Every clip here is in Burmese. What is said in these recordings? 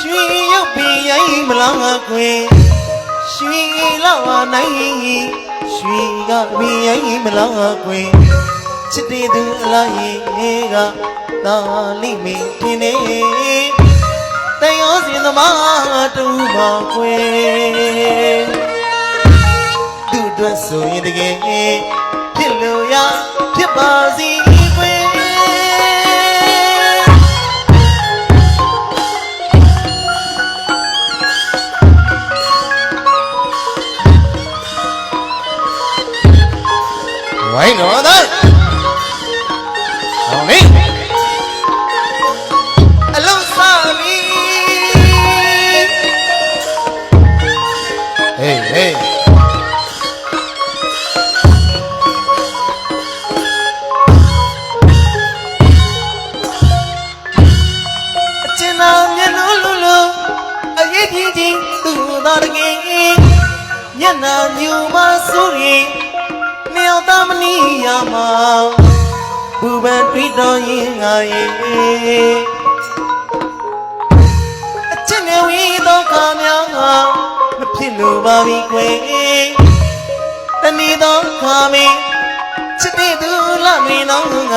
ရွှေရုပ်ပင်ရိုင်းမလားကွယ်ရွှေလောက်နိုင်ရွှေကပင်ရိုင်းမလားကွယ်ချစ်တဲ့သူအလားရဲ့ကသာလိမင်းထင်နေတန်ရောစင်သမားတူပါကွယ်သူအတွက်ဆိုရင်တကယ်ဖြစ်လို့ရဖြစ်ပါစီကွယ်ဝိုင်းတော်သားဟောလေအလုံးစားပြီဟေးဟေးအကျဉ်းတော်မျက်လုံးလုံးလုံးအရေးကြီးကြီးသူ့တော်တကယ်မျက်နှာမြူမဆိုရင်မြောက်သမနီးရမှာဘူပန်တွေ့တော်ရင်ငါရဲ့အချစ်နဲ့ဝီသောခါများမဖြစ်လို့ပါပြီကွယ်တဏီသောခါမင်းချစ်တဲ့သူလာမင်းတော်က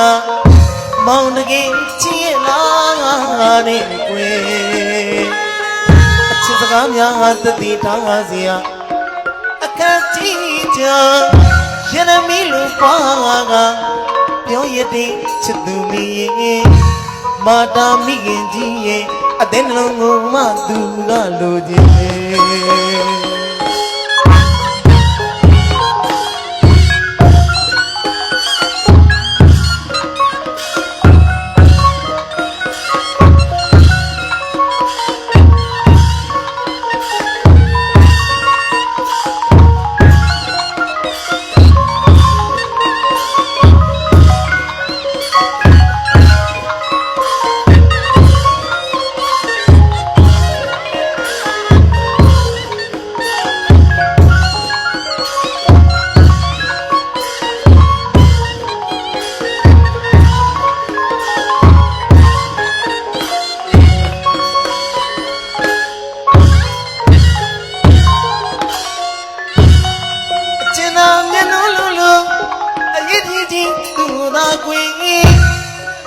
မောင်တကယ်ချစ်ရလားနဲ့ကွယ်အချစ်စကားများတတိထားပါစေရအခက်ကြီးချာရနမီလိုပွားကပြောရတဲ့ချစ်သူမီရဲ့မာတာမိခင်ကြီးရဲ့အတဲ့နှလုံးကိုမှသူကလိုချင်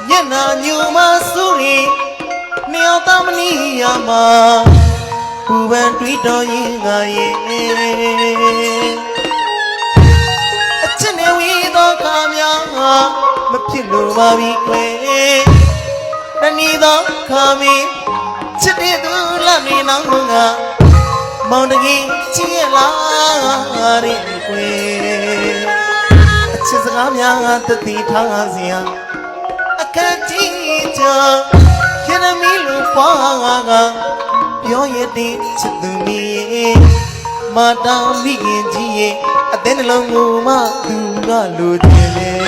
မျက်နှာညူမဆိုရင်မြောက်သမနီးရမှာဘူပန်တွေ့တော်ရင်ငါရဲ့အချစ်နဲ့ဝီသောခါများမဖြစ်လို့ပါပြီကွယ်တဏီသောခါမင်းချစ်တဲ့သူလာမင်းနောင်ကမောင်တကြီးချစ်ရလားတဲ့ကွယ်အချစ်စကားများတတိထားစီရအခက်ကြီးချာရနမီလိုပွားကပြောရတဲ့ချစ်သူမီမာတာမိခင်ကြီးရဲ့အတဲ့နှလုံးကိုမှသူကလိုချင်တယ်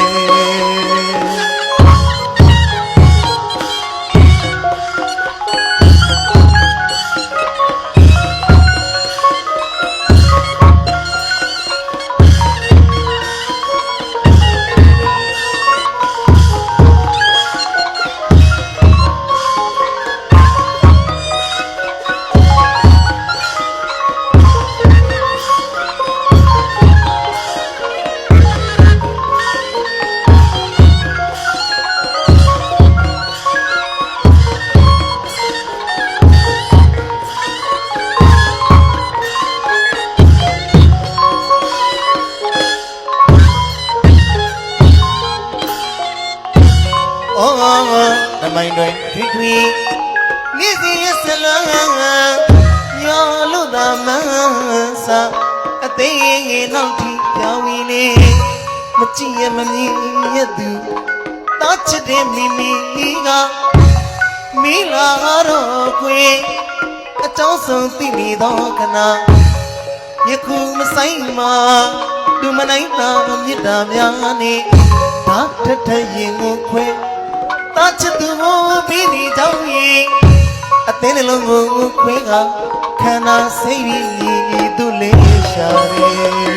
တမိုင်းတွေထွေထွေနေ့စဉ်ရစလန်းညောလို့သာမန်းစာအသေးငယ်နောက်ထိပြောင်းဝင်လေမကြည့်ရမမြင်ရသူတောချစ်တဲ့မိမိကမိလာတော့ခွေအကြောင်းဆုံးသိနေတော့ခဏယခုမဆိုင်မှာသူမနိုင်တာမြစ်တာများနဲ့ဒါထထရင်ကိုခွဲတာချစ်သူကိုပြီးဒီကြောင့်ရင်အသေးနှလုံးကိုခွဲကခန္ဓာစိတ်ပြီးသူလေးရှာတယ်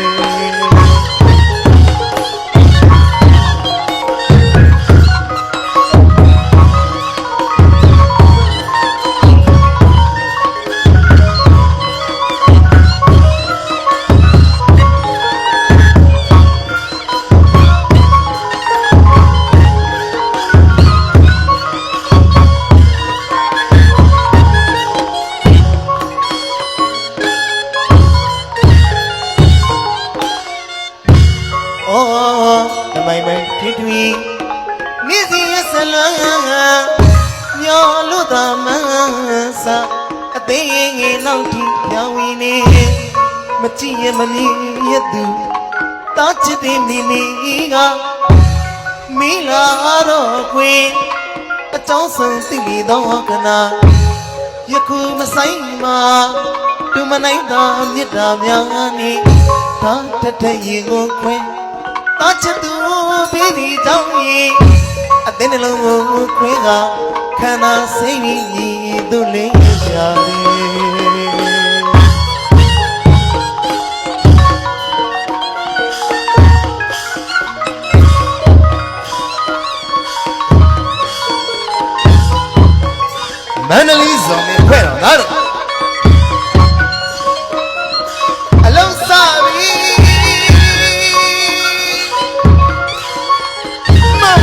သာမန်စာအသေးငယ်နောက်ထိပြောင်းဝင်နေမကြည့်ရမမြင်ရသူတာချစ်တဲ့မိမိကမိလာတော့ခွေအကြောင်းဆုံးသိနေတော့ကနာယခုမဆိုင်မှာသူမနိုင်တာမြတ်တာများနေဒါတတ်တဲ့ရင်ကိုခွဲတာချစ်သူပြီးဒီကြောင့်ရင်အတဲ့နှလုံးကိုခွဲကခန္ဓာစိတ်ကြီးသူလေးရှာတယ်မန္တလေးဇော်မင်းဖွဲ့တော့ငါတို့အလုံးစားပြီမော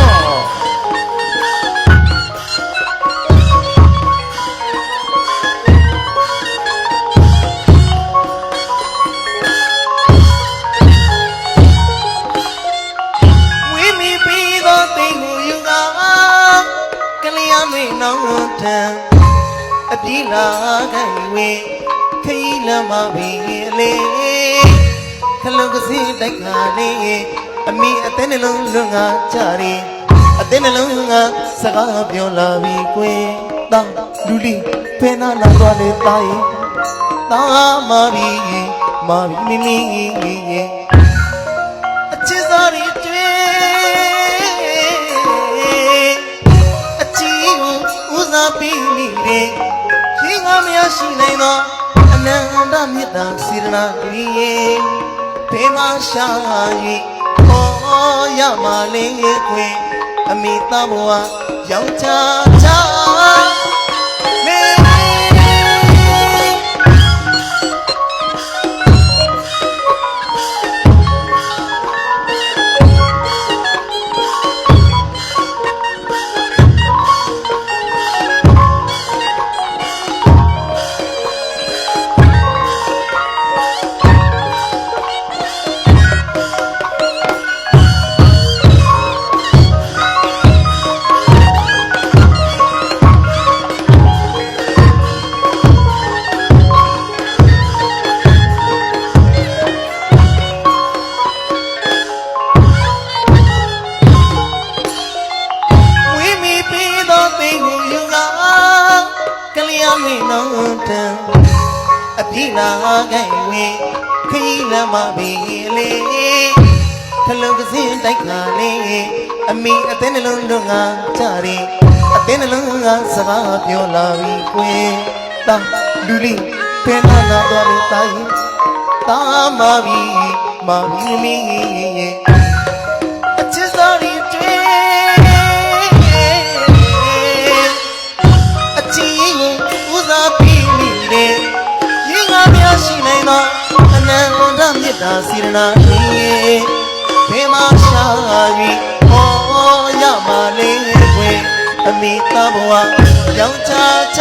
ဝိမီပြီးတော့တိမ်ကိုယူကကလျာမေနောင်ထံအပြေးလာခိုင်ဝင်ခရီးလမ်းမပင်လေခလုံးကစင်းတိုက်ခါလေးအမိအသေးနှလုံးလွန်ငါကြရီအသေးနှလုံးငါစကားပြောလာပြီကွယ်တောင်းလူလီဖဲနာလာသွားလေတာရင်တာမာပြီမိမိအချစ်စားရီတွေ့အချီကိုဦးစားပြီးမိတယ်ရှင်ငါမရရှိနိုင်တော့အနန္တမြတ်တာစေရနာတွေဖေမရှာ၍ဟောရမလေးခွင်အမိသားဘဝရောင်ချချမေအပြေးလာခိုင်ဝင်ခရီးလမ်းမပင်လေခလုံးကစင်းတိုက်ခါလေးအမိအသေးနှလုံးလွန်ငါကြရီအသေးနှလုံးငါစကားပြောလာပြီကွယ်တာလူလီဖဲနာလာတော့လေတာရင်တာမာပြီမိအချစ်စားရီတွေ့အချီကိုဦးစားပြီးမိတယ်ရှိနိုင်သောအနန္တမြတ်တာစေရနာ၏ဖေမရှာ၍ဟောရမလေးခွေအမိသားဘဝရောင်ချချ